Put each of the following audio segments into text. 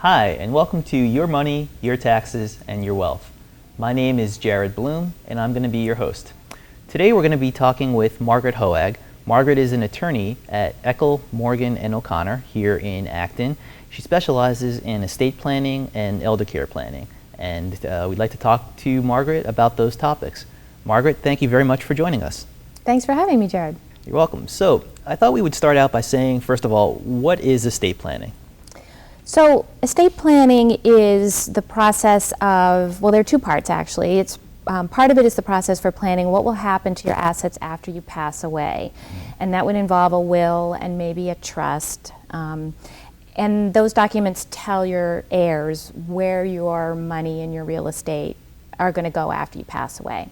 Hi, and welcome to Your Money, Your Taxes, and Your Wealth. My name is Jared Bloom, and I'm going to be your host. Today we're going to be talking with Margaret Hoag. Margaret is an attorney at Eckel, Morgan & O'Connor here in Acton. She specializes in estate planning and elder care planning, and we'd like to talk to Margaret about those topics. Margaret, thank you very much for joining us. Thanks for having me, Jared. You're welcome. So I thought we would start out by saying, first of all, what is estate planning? So estate planning is the process of, well, there are two parts actually. It's part of it is the process for planning what will happen to your assets after you pass away. And that would involve a will and maybe a trust. And those documents tell your heirs where your money and your real estate are going to go after you pass away.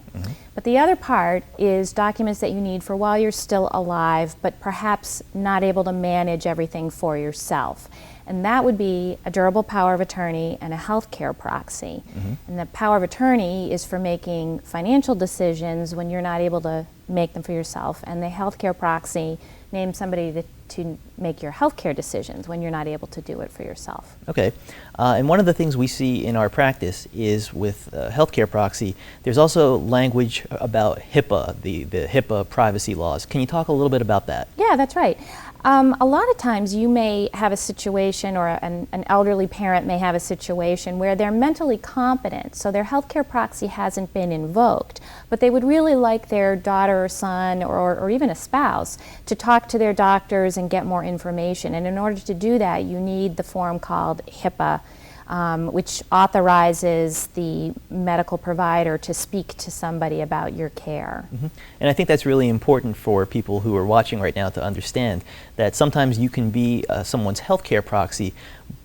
But the other part is documents that you need for while you're still alive, but perhaps not able to manage everything for yourself. And that would be a durable power of attorney and a healthcare proxy. And the power of attorney is for making financial decisions when you're not able to make them for yourself. And the healthcare proxy names somebody to make your healthcare decisions when you're not able to do it for yourself. Okay. And one of the things we see in our practice is with healthcare proxy, there's also language about HIPAA, the HIPAA privacy laws. Can you talk a little bit about that? Yeah, that's right. A lot of times you may have a situation, or an elderly parent may have a situation where they're mentally competent, so their healthcare proxy hasn't been invoked, but they would really like their daughter or son or even a spouse to talk to their doctors and get more information. And in order to do that, you need the form called HIPAA, which authorizes the medical provider to speak to somebody about your care. And I think that's really important for people who are watching right now to understand that sometimes you can be someone's healthcare proxy,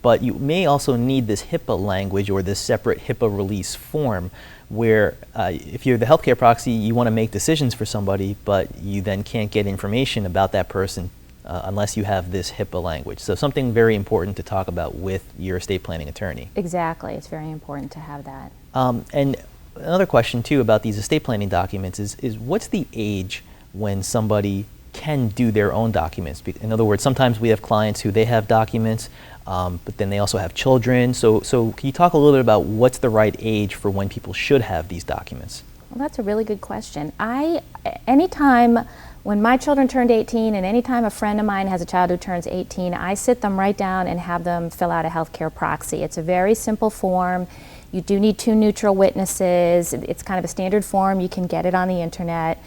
but you may also need this HIPAA language or this separate HIPAA release form where if you're the healthcare proxy, you want to make decisions for somebody, but you then can't get information about that person unless you have this HIPAA language. So something very important to talk about with your estate planning attorney. Exactly, it's very important to have that. And another question too about these estate planning documents is what's the age when somebody can do their own documents? In other words, sometimes we have clients who they have documents, but then they also have children. So can you talk a little bit about what's the right age for when people should have these documents? Well, that's a really good question. Anytime when my children turned 18, and anytime a friend of mine has a child who turns 18, I sit them right down and have them fill out a healthcare proxy. It's a very simple form. You do need two neutral witnesses. It's kind of a standard form. You can get it on the internet.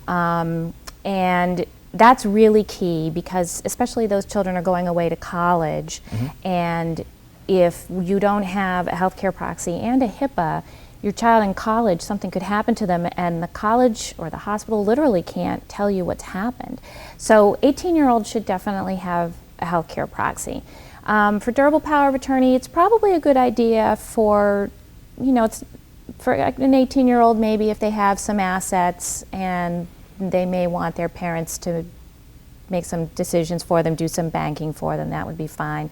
And that's really key because especially those children are going away to college. And if you don't have a healthcare proxy and a HIPAA, your child in college, something could happen to them and the college or the hospital literally can't tell you what's happened. So 18-year-olds should definitely have a healthcare proxy. For durable power of attorney, it's probably a good idea for, it's for an 18-year-old maybe if they have some assets and they may want their parents to make some decisions for them, do some banking for them, that would be fine.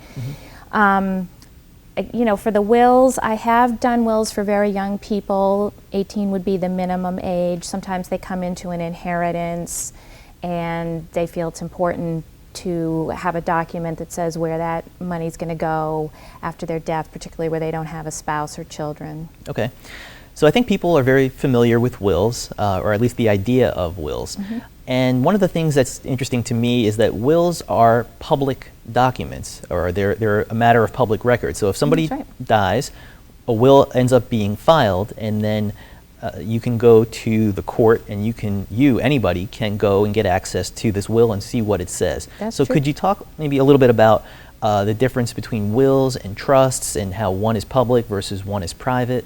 For the wills, I have done wills for very young people. 18 would be the minimum age. Sometimes they come into an inheritance and they feel it's important to have a document that says where that money's going to go after their death, particularly where they don't have a spouse or children. Okay. So I think people are very familiar with wills, or at least the idea of wills. And one of the things that's interesting to me is that wills are public documents, or they're a matter of public record. So if somebody dies, a will ends up being filed, and then you can go to the court and anybody can go and get access to this will and see what it says. That's so true. Could you talk maybe a little bit about the difference between wills and trusts and how one is public versus one is private?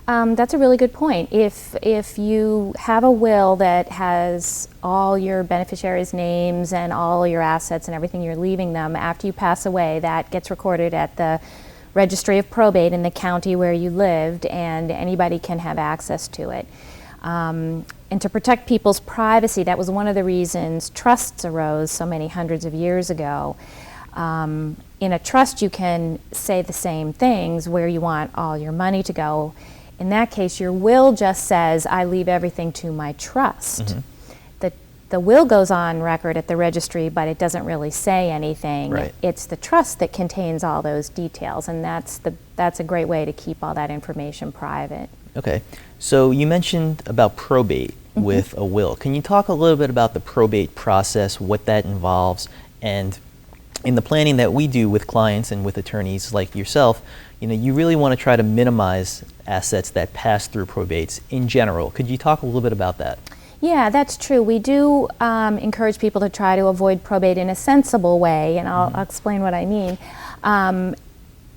That's a really good point. If you have a will that has all your beneficiaries' names and all your assets and everything you're leaving them, after you pass away, that gets recorded at the registry of probate in the county where you lived, and anybody can have access to it. And to protect people's privacy, that was one of the reasons trusts arose so many hundreds of years ago. In a trust, you can say the same things, where you want all your money to go. In that case, your will just says, I leave everything to my trust. the will goes on record at the registry, but it doesn't really say anything. Right. It's the trust that contains all those details, and that's a great way to keep all that information private. Okay. So you mentioned about probate with a will. Can you talk a little bit about the probate process, what that involves, and in the planning that we do with clients and with attorneys like yourself, you really want to try to minimize assets that pass through probates in general. Could you talk a little bit about that? Yeah, that's true. We do encourage people to try to avoid probate in a sensible way, and I'll explain what I mean.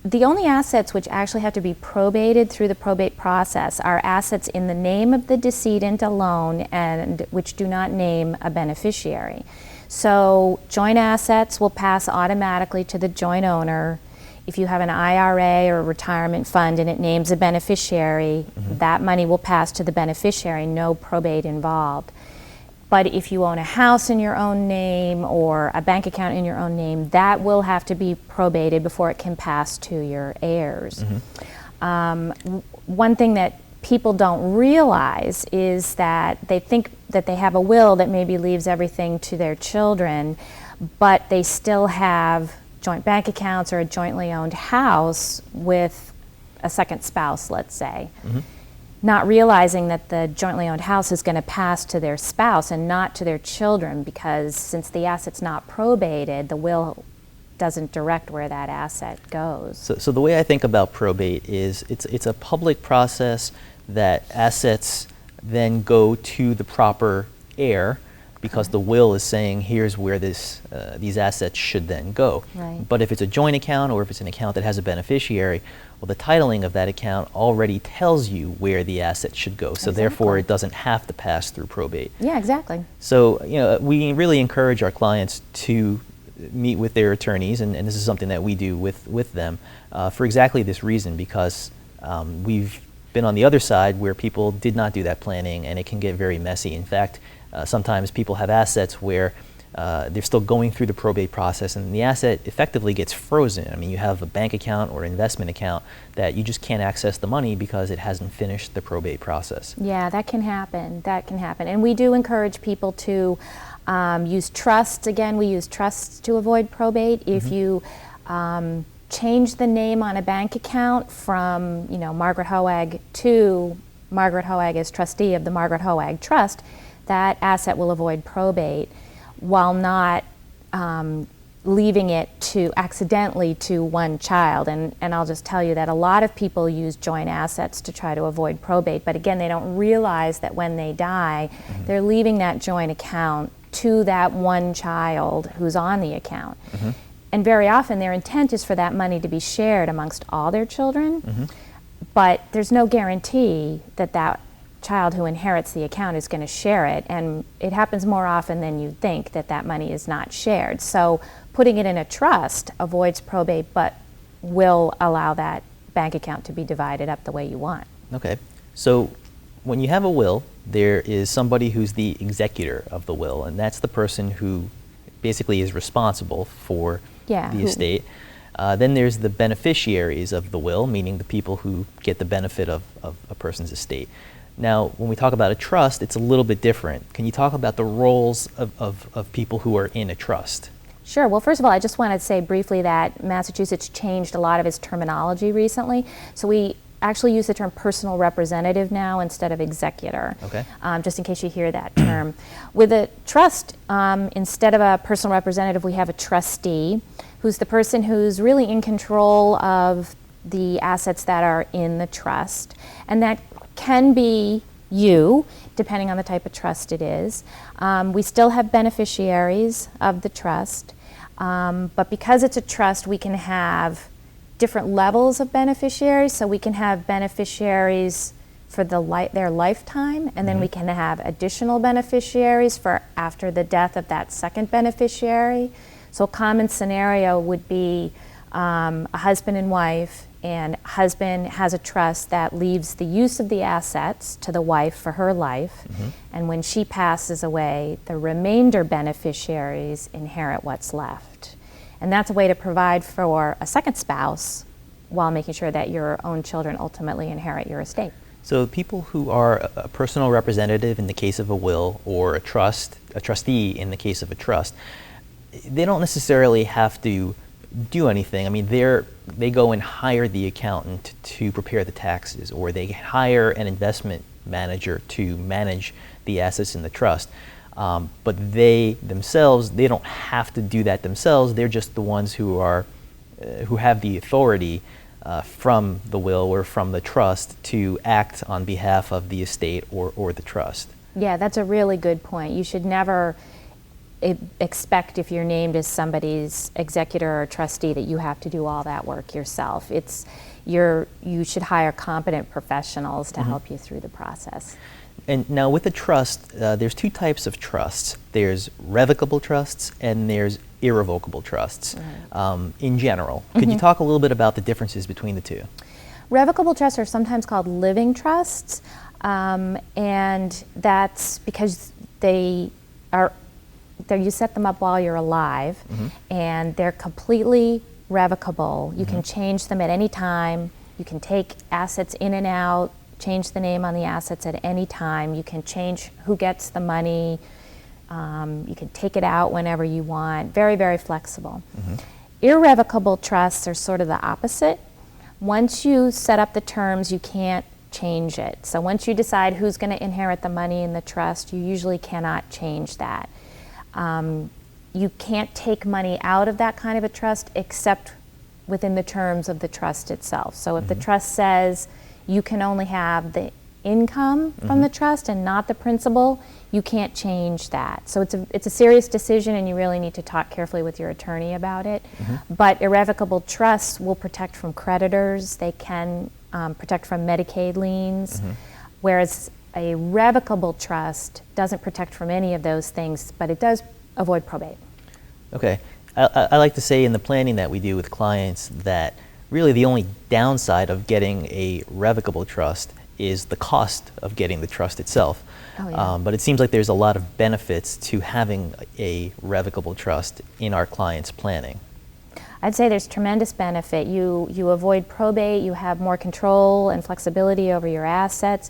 The only assets which actually have to be probated through the probate process are assets in the name of the decedent alone and which do not name a beneficiary. So joint assets will pass automatically to the joint owner. If you have an IRA or a retirement fund and it names a beneficiary, that money will pass to the beneficiary, no probate involved. But if you own a house in your own name or a bank account in your own name, that will have to be probated before it can pass to your heirs. One thing that people don't realize is that they think that they have a will that maybe leaves everything to their children, but they still have joint bank accounts or a jointly owned house with a second spouse, let's say. Not realizing that the jointly owned house is going to pass to their spouse and not to their children, because since the asset's not probated, the will doesn't direct where that asset goes. So the way I think about probate is it's a public process that assets then go to the proper heir, because the will is saying here's where these assets should then go. Right. But if it's a joint account or if it's an account that has a beneficiary, well, the titling of that account already tells you where the asset should go. So therefore, it doesn't have to pass through probate. Yeah, exactly. So we really encourage our clients to meet with their attorneys, and this is something that we do with them for exactly this reason, because we've been on the other side where people did not do that planning, and it can get very messy. In fact, sometimes people have assets where they're still going through the probate process, and the asset effectively gets frozen. I mean, you have a bank account or investment account that you just can't access the money because it hasn't finished the probate process. Yeah, that can happen. That can happen. And we do encourage people to use trusts. Again, we use trusts to avoid probate. If you change the name on a bank account from, Margaret Hoag to Margaret Hoag as trustee of the Margaret Hoag Trust, that asset will avoid probate, while not leaving it accidentally to one child. And I'll just tell you that a lot of people use joint assets to try to avoid probate, but again, they don't realize that when they die, they're leaving that joint account to that one child who's on the account. And very often their intent is for that money to be shared amongst all their children, but there's no guarantee that that child who inherits the account is going to share it, and it happens more often than you'd think that money is not shared. So putting it in a trust avoids probate, but will allow that bank account to be divided up the way you want. Okay. So when you have a will, there is somebody who's the executor of the will, and that's the person who basically is responsible for the estate. Then there's the beneficiaries of the will, meaning the people who get the benefit of a person's estate. Now, when we talk about a trust, it's a little bit different. Can you talk about the roles of people who are in a trust? Sure. Well, first of all, I just want to say briefly that Massachusetts changed a lot of its terminology recently. So we actually use the term personal representative now instead of executor, just in case you hear that term. With a trust, instead of a personal representative, we have a trustee, who's the person who's really in control of the assets that are in the trust. And that can be you, depending on the type of trust it is. We still have beneficiaries of the trust, but because it's a trust, we can have different levels of beneficiaries. So we can have beneficiaries for their lifetime, and then we can have additional beneficiaries for after the death of that second beneficiary. So a common scenario would be a husband and wife, and husband has a trust that leaves the use of the assets to the wife for her life, and when she passes away, the remainder beneficiaries inherit what's left. And that's a way to provide for a second spouse while making sure that your own children ultimately inherit your estate. So people who are a personal representative in the case of a will, or a trustee in the case of a trust, they don't necessarily have to do anything. I mean, they go and hire the accountant to prepare the taxes, or they hire an investment manager to manage the assets in the trust. But they themselves, they don't have to do that themselves. They're just the ones who have the authority from the will or from the trust to act on behalf of the estate or the trust. Yeah, that's a really good point. You should never expect, if you're named as somebody's executor or trustee, that you have to do all that work yourself. You should hire competent professionals to help you through the process. And now with a trust, there's two types of trusts. There's revocable trusts and there's irrevocable trusts. In general, could you talk a little bit about the differences between the two? Revocable trusts are sometimes called living trusts, and that's because you set them up while you're alive, and they're completely revocable. You can change them at any time. You can take assets in and out, change the name on the assets at any time. You can change who gets the money. You can take it out whenever you want. Very, very flexible. Irrevocable trusts are sort of the opposite. Once you set up the terms, you can't change it. So once you decide who's going to inherit the money in the trust, you usually cannot change that. You can't take money out of that kind of a trust except within the terms of the trust itself. So if the trust says you can only have the income from the trust and not the principal, you can't change that. So it's a serious decision, and you really need to talk carefully with your attorney about it. But irrevocable trusts will protect from creditors. They can protect from Medicaid liens, whereas a revocable trust doesn't protect from any of those things, but it does avoid probate. Okay. I like to say in the planning that we do with clients that really the only downside of getting a revocable trust is the cost of getting the trust itself. Oh, yeah. But it seems like there's a lot of benefits to having a revocable trust in our clients' planning. I'd say there's tremendous benefit. You avoid probate, you have more control and flexibility over your assets.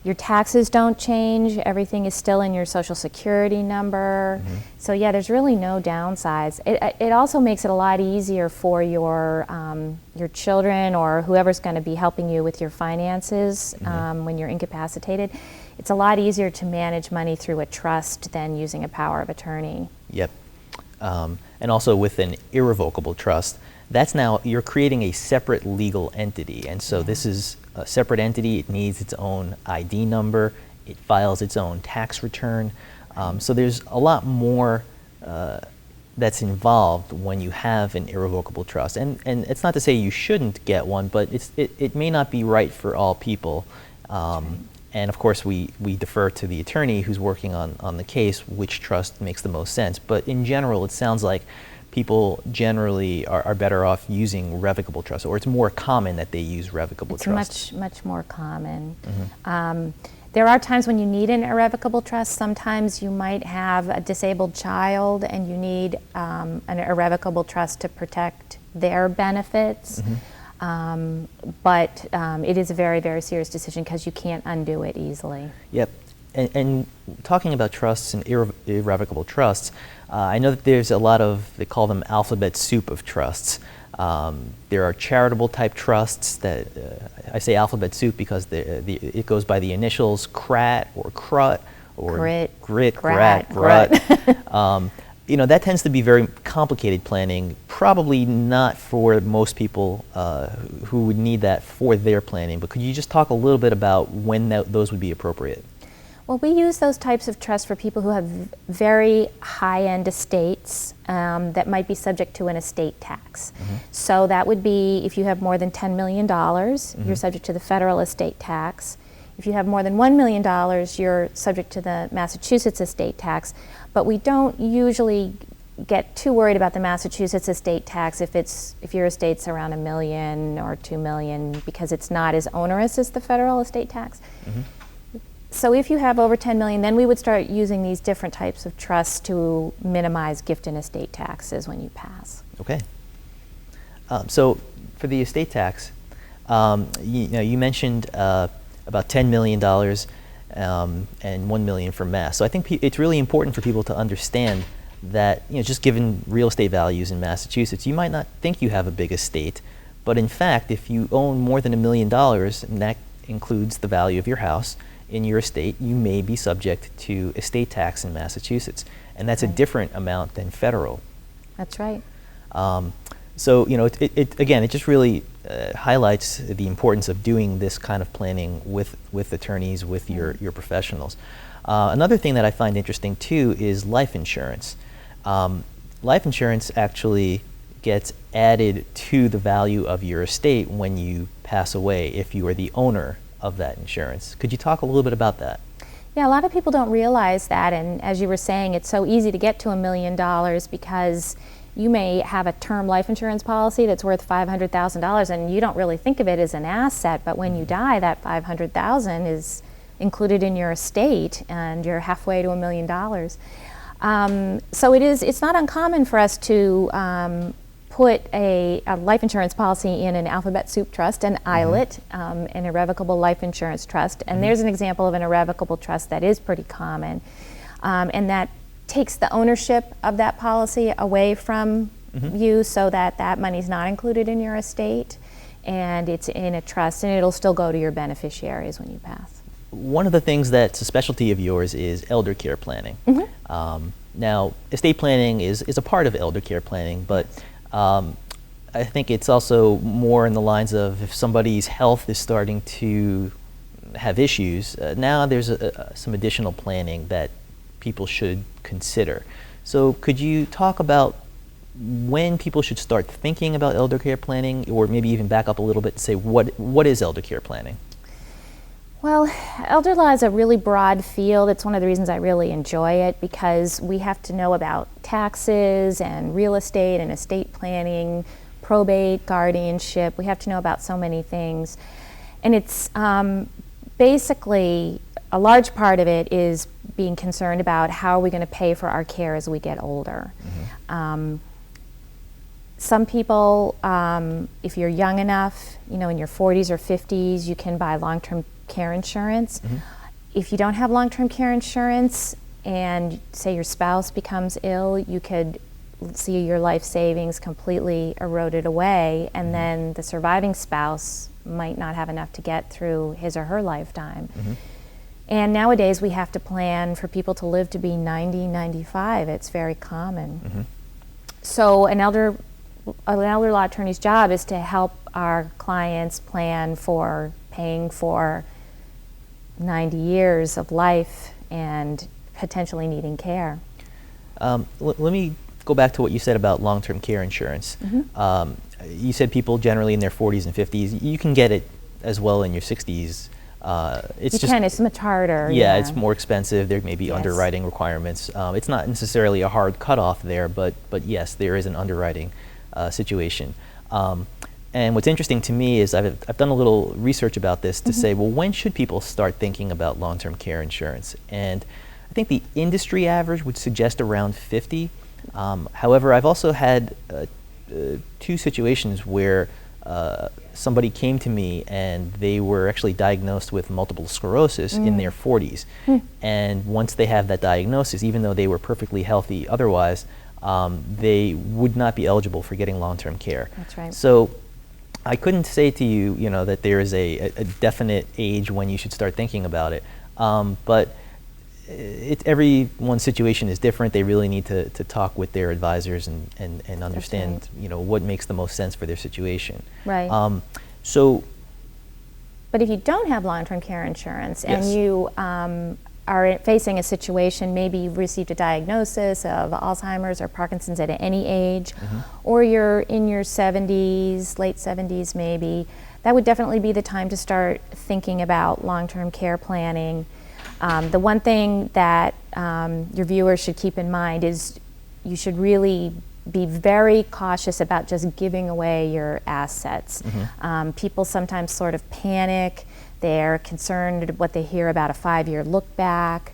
Your taxes don't change, everything is still in your Social Security number. So yeah, there's really no downsides. It also makes it a lot easier for your children or whoever's going to be helping you with your finances when you're incapacitated. It's a lot easier to manage money through a trust than using a power of attorney. Yep. And also with an irrevocable trust, that's now, you're creating a separate legal entity. And so this is a separate entity. It needs its own ID number. It files its own tax return. So there's a lot more that's involved when you have an irrevocable trust. And it's not to say you shouldn't get one, but it may not be right for all people. And of course, we defer to the attorney who's working on the case, which trust makes the most sense. But in general, it sounds like people generally are better off using revocable trusts, or it's more common that they use revocable trusts. It's much more common. There are times when you need an irrevocable trust. Sometimes you might have a disabled child and you need an irrevocable trust to protect their benefits. But it is a very, very serious decision because you can't undo it easily. Yep. And talking about trusts and irrevocable trusts, I know that there's a lot of, they call them alphabet soup of trusts. There are charitable type trusts that, I say alphabet soup because it goes by the initials CRAT or CRUT or GRIT, GRAT, GRUT. You know, that tends to be very complicated planning, probably not for most people who would need that for their planning. But could you just talk a little bit about when those would be appropriate? Well, we use those types of trusts for people who have very high-end estates that might be subject to an estate tax. So that would be if you have more than $10 million, you're subject to the federal estate tax. If you have more than $1 million, you're subject to the Massachusetts estate tax. But we don't usually get too worried about the Massachusetts estate tax if your estate's around $1 million or $2 million, because it's not as onerous as the federal estate tax. So if you have over 10 million, then we would start using these different types of trusts to minimize gift and estate taxes when you pass. Okay. So for the estate tax, you mentioned about $10 million, and $1 million for Mass. So I think it's really important for people to understand that, just given real estate values in Massachusetts, you might not think you have a big estate, but in fact, if you own more than $1 million, and that includes the value of your house in your estate, you may be subject to estate tax in Massachusetts, and that's a different amount than federal. That's right. So it just really highlights the importance of doing this kind of planning with attorneys, with your professionals. Another thing that I find interesting too is life insurance. Life insurance actually gets added to the value of your estate when you pass away if you are the owner of that insurance. Could you talk a little bit about that? Yeah, a lot of people don't realize that, and as you were saying, it's so easy to get to $1 million because you may have a term life insurance policy that's worth $500,000 and you don't really think of it as an asset, but when you die, that $500,000 is included in your estate and you're halfway to $1 million. So it's not uncommon for us to put a life insurance policy in an alphabet soup trust, an ILIT, an irrevocable life insurance trust. And there's an example of an irrevocable trust that is pretty common. And that takes the ownership of that policy away from you so that that money's not included in your estate. And it's in a trust, and it'll still go to your beneficiaries when you pass. One of the things that's a specialty of yours is elder care planning. Now, estate planning is a part of elder care planning, but I think it's also more in the lines of if somebody's health is starting to have issues, now there's some additional planning that people should consider. So could you talk about when people should start thinking about elder care planning, or maybe even back up a little bit and say what is elder care planning? Well, elder law is a really broad field. It's one of the reasons I really enjoy it, because we have to know about taxes and real estate and estate planning, probate, guardianship. We have to know about so many things. And it's basically a large part of it is being concerned about how are we going to pay for our care as we get older. Some people, if you're young enough, in your 40s or 50s, you can buy long-term care insurance. If you don't have long-term care insurance and say your spouse becomes ill, you could see your life savings completely eroded away, and then the surviving spouse might not have enough to get through his or her lifetime. And nowadays we have to plan for people to live to be 90, 95. It's very common. So an elder law attorney's job is to help our clients plan for paying for 90 years of life and potentially needing care. Let me go back to what you said about long-term care insurance. You said people generally in their 40s and 50s. You can get it as well in your 60s. It's much harder. Yeah, it's more expensive. There may be underwriting requirements. It's not necessarily a hard cutoff there, but yes, there is an underwriting situation. And what's interesting to me is I've done a little research about this to say, well, when should people start thinking about long-term care insurance? And I think the industry average would suggest around 50. However, I've also had two situations where somebody came to me and they were actually diagnosed with multiple sclerosis in their 40s. And once they have that diagnosis, even though they were perfectly healthy otherwise, they would not be eligible for getting long-term care. That's right. So I couldn't say to you, that there is a definite age when you should start thinking about it. But everyone's situation is different. They really need to talk with their advisors and understand, what makes the most sense for their situation. Right. But if you don't have long-term care insurance and you are facing a situation, maybe you've received a diagnosis of Alzheimer's or Parkinson's at any age, or you're in your 70s, late 70s maybe, that would definitely be the time to start thinking about long-term care planning. The one thing that your viewers should keep in mind is you should really be very cautious about just giving away your assets. People sometimes sort of panic. They're concerned what they hear about a 5-year look back,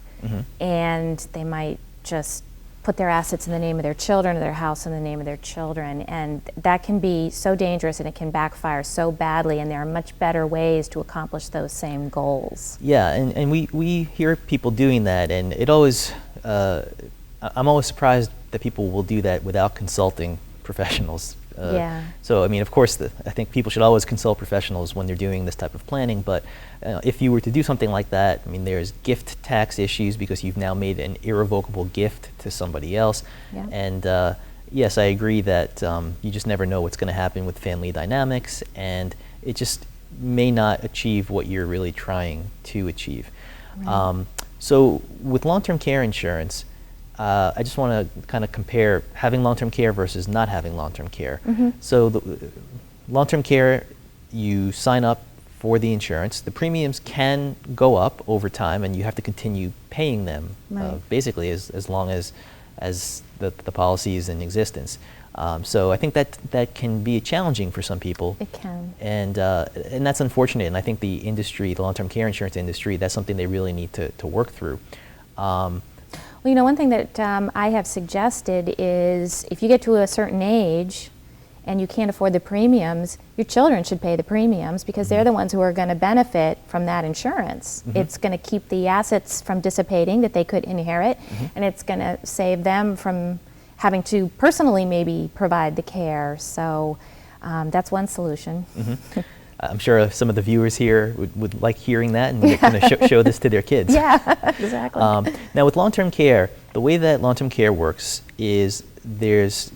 and they might just put their assets in the name of their children or their house in the name of their children. And that can be so dangerous and it can backfire so badly, and there are much better ways to accomplish those same goals. Yeah, and we hear people doing that, and it always, I'm always surprised that people will do that without consulting professionals. Yeah. So, I mean, of course, I think people should always consult professionals when they're doing this type of planning, but if you were to do something like that, I mean, there's gift tax issues because you've now made an irrevocable gift to somebody else. Yeah. And yes, I agree that you just never know what's going to happen with family dynamics, and it just may not achieve what you're really trying to achieve. Right. So with long-term care insurance, I just want to kind of compare having long-term care versus not having long-term care. Mm-hmm. So the long-term care, you sign up for the insurance. The premiums can go up over time, and you have to continue paying them, Right. basically as long as the policy is in existence. So I think that can be challenging for some people. It can. And that's unfortunate. And I think the industry, the long-term care insurance industry, that's something they really need to work through. Well, you know, one thing that I have suggested is if you get to a certain age and you can't afford the premiums, your children should pay the premiums because they're the ones who are going to benefit from that insurance. Mm-hmm. It's going to keep the assets from dissipating that they could inherit, and it's going to save them from having to personally maybe provide the care. So that's one solution. I'm sure some of the viewers here would like hearing that, and they're going to show this to their kids. Yeah, exactly. Now, with long-term care, the way that long-term care works is there's,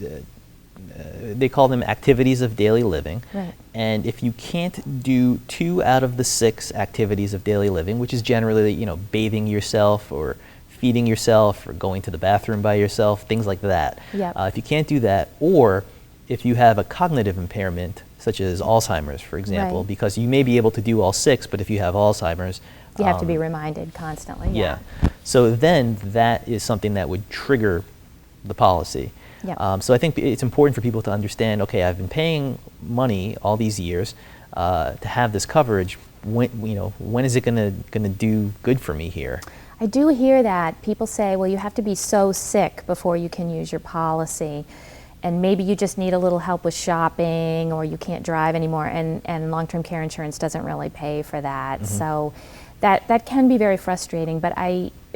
they call them activities of daily living. Right. And if you can't do 2 out of the 6 activities of daily living, which is generally, you know, bathing yourself or feeding yourself or going to the bathroom by yourself, things like that. Yep. If you can't do that, or if you have a cognitive impairment, such as Alzheimer's, for example, Right. because you may be able to do all 6, but if you have Alzheimer's, You have to be reminded constantly. yeah. So then that is something that would trigger the policy. Yep. So I think it's important for people to understand, okay, I've been paying money all these years to have this coverage. When is it going to do good for me here? I do hear that. People say, well, you have to be so sick before you can use your policy. And maybe you just need a little help with shopping, or you can't drive anymore, and long-term care insurance doesn't really pay for that. So that can be very frustrating, but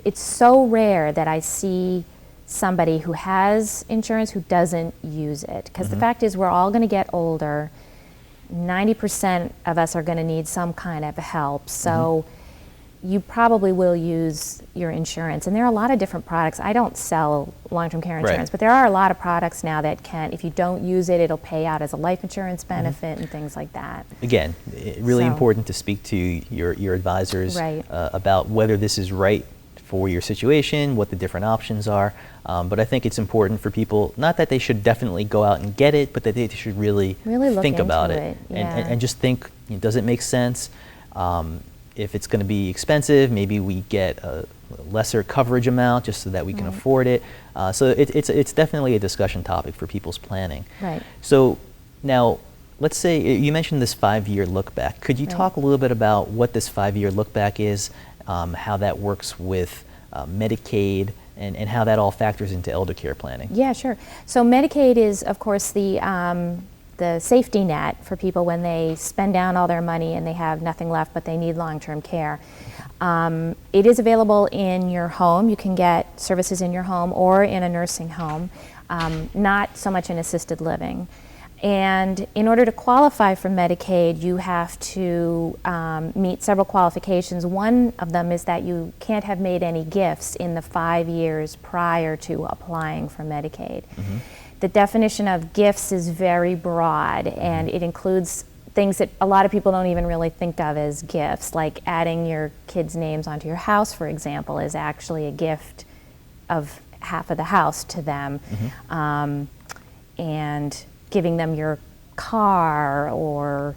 it's so rare that I see somebody who has insurance who doesn't use it. Because the fact is, we're all going to get older. 90% of us are going to need some kind of help. So you probably will use your insurance. And there are a lot of different products. I don't sell long-term care insurance, Right. but there are a lot of products now that can, if you don't use it, it'll pay out as a life insurance benefit and things like that. Again, really So- important to speak to your advisors Right. About whether this is right for your situation, what the different options are. But I think it's important for people, not that they should definitely go out and get it, but that they should really Look think about into it. Yeah. And just think, does it make sense? If it's going to be expensive, maybe we get a lesser coverage amount just so that we can afford it. So it's definitely a discussion topic for people's planning. Right. So now, let's say you mentioned this 5-year look back. Could you Right. talk a little bit about what this 5-year look back is, how that works with Medicaid, and how that all factors into elder care planning? Yeah, sure. So Medicaid is, of course, the safety net for people when they spend down all their money and they have nothing left, but they need long-term care. It is available in your home. You can get services in your home or in a nursing home, not so much in assisted living. And in order to qualify for Medicaid, you have to meet several qualifications. One of them is that you can't have made any gifts in the 5 years prior to applying for Medicaid. The definition of gifts is very broad, and it includes things that a lot of people don't even really think of as gifts, like adding your kids' names onto your house, for example, is actually a gift of half of the house to them. And giving them your car, or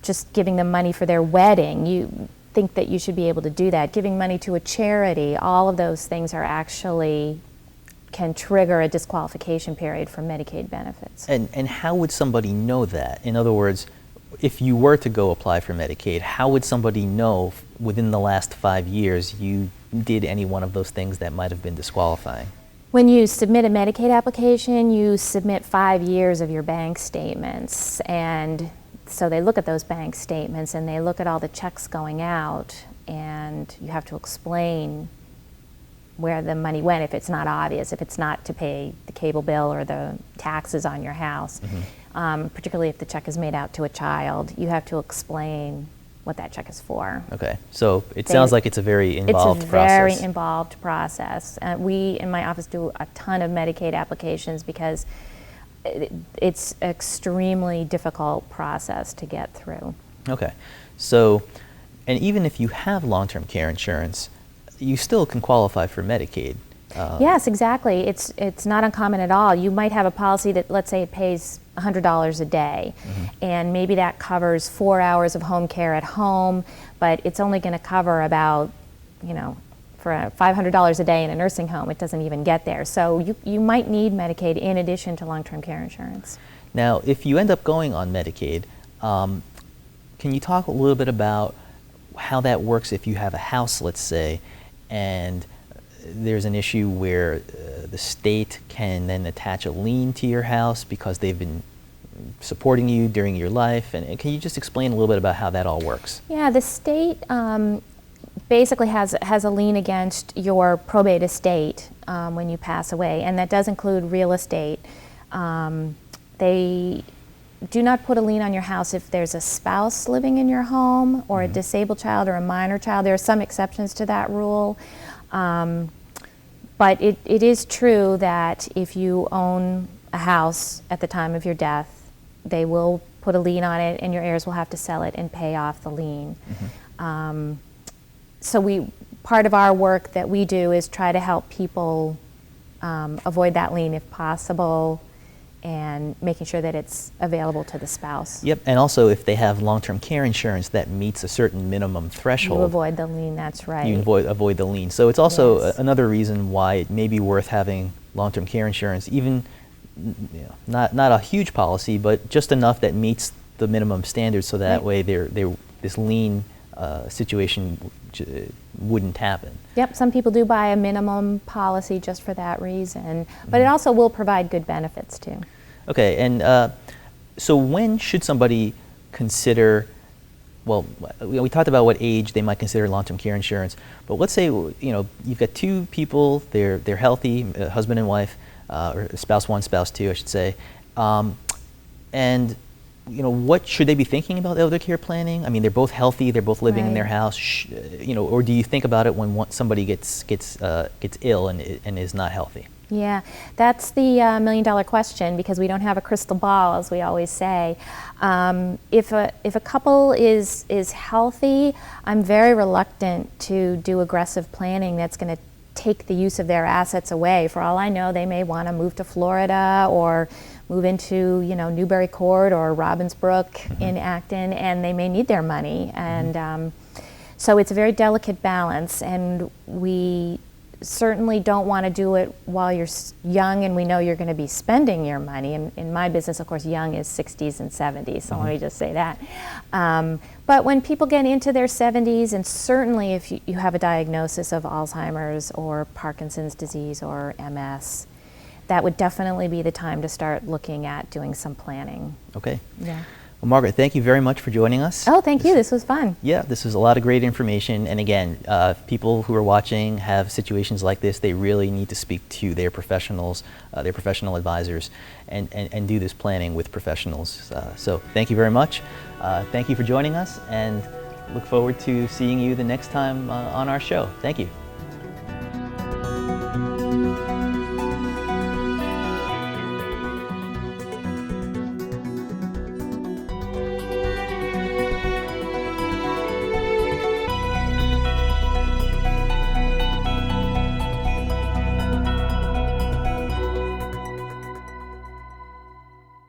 just giving them money for their wedding. You think that you should be able to do that. Giving money to a charity, all of those things are actually can trigger a disqualification period for Medicaid benefits. And how would somebody know that? In other words, if you were to go apply for Medicaid, how would somebody know within the last 5 years you did any one of those things that might have been disqualifying? When you submit a Medicaid application, you submit 5 years of your bank statements, and so they look at those bank statements and they look at all the checks going out, and you have to explain where the money went if it's not obvious, if it's not to pay the cable bill or the taxes on your house. Particularly if the check is made out to a child, you have to explain what that check is for. Okay, so it sounds like it's a very involved process. It's a very involved process. We in my office do a ton of Medicaid applications because it's an extremely difficult process to get through. Okay, so, and even if you have long-term care insurance, you still can qualify for Medicaid. Yes, exactly. It's not uncommon at all. You might have a policy that, let's say, it pays $100 a day, and maybe that covers 4 hours of home care at home, but it's only going to cover about, for $500 a day in a nursing home, it doesn't even get there. So you might need Medicaid in addition to long-term care insurance. Now, if you end up going on Medicaid, can you talk a little bit about how that works if you have a house, let's say, and there's an issue where the state can then attach a lien to your house because they've been supporting you during your life, and can you just explain a little bit about how that all works? Yeah, the state basically has a lien against your probate estate when you pass away, and that does include real estate. They do not put a lien on your house if there's a spouse living in your home or a disabled child or a minor child. There are some exceptions to that rule. But it is true that if you own a house at the time of your death, they will put a lien on it and your heirs will have to sell it and pay off the lien. So part of our work that we do is try to help people avoid that lien if possible, and making sure that it's available to the spouse. Yep, and also if they have long-term care insurance that meets a certain minimum threshold. You avoid the lien, that's right. You avoid the lien. So it's also another reason why it may be worth having long-term care insurance, even not a huge policy, but just enough that meets the minimum standards, so that way this lien situation wouldn't happen. Yep, some people do buy a minimum policy just for that reason, but it also will provide good benefits too. Okay, and so when should somebody consider, well, we talked about what age they might consider long-term care insurance, but let's say, you've got two people, they're healthy, husband and wife, or spouse one, spouse two, I should say, and what should they be thinking about elder care planning? I mean, they're both healthy, they're both living in their house, or do you think about it when somebody gets ill and is not healthy? Yeah, that's the million-dollar question, because we don't have a crystal ball, as we always say. If a couple is healthy, I'm very reluctant to do aggressive planning that's going to take the use of their assets away. For all I know, they may want to move to Florida or move into Newbury Court or Robbinsbrook in Acton, and they may need their money. And so it's a very delicate balance, and we certainly don't want to do it while you're young and we know you're going to be spending your money. In my business, of course, young is 60s and 70s, so let me just say that. But when people get into their 70s, and certainly if you have a diagnosis of Alzheimer's or Parkinson's disease or MS, that would definitely be the time to start looking at doing some planning. Okay. Yeah. Well, Margaret, thank you very much for joining us. Oh, thank you. This was fun. Yeah, this was a lot of great information. And again, people who are watching have situations like this, they really need to speak to their professionals, their professional advisors, and do this planning with professionals. So thank you very much. Thank you for joining us, and look forward to seeing you the next time on our show. Thank you.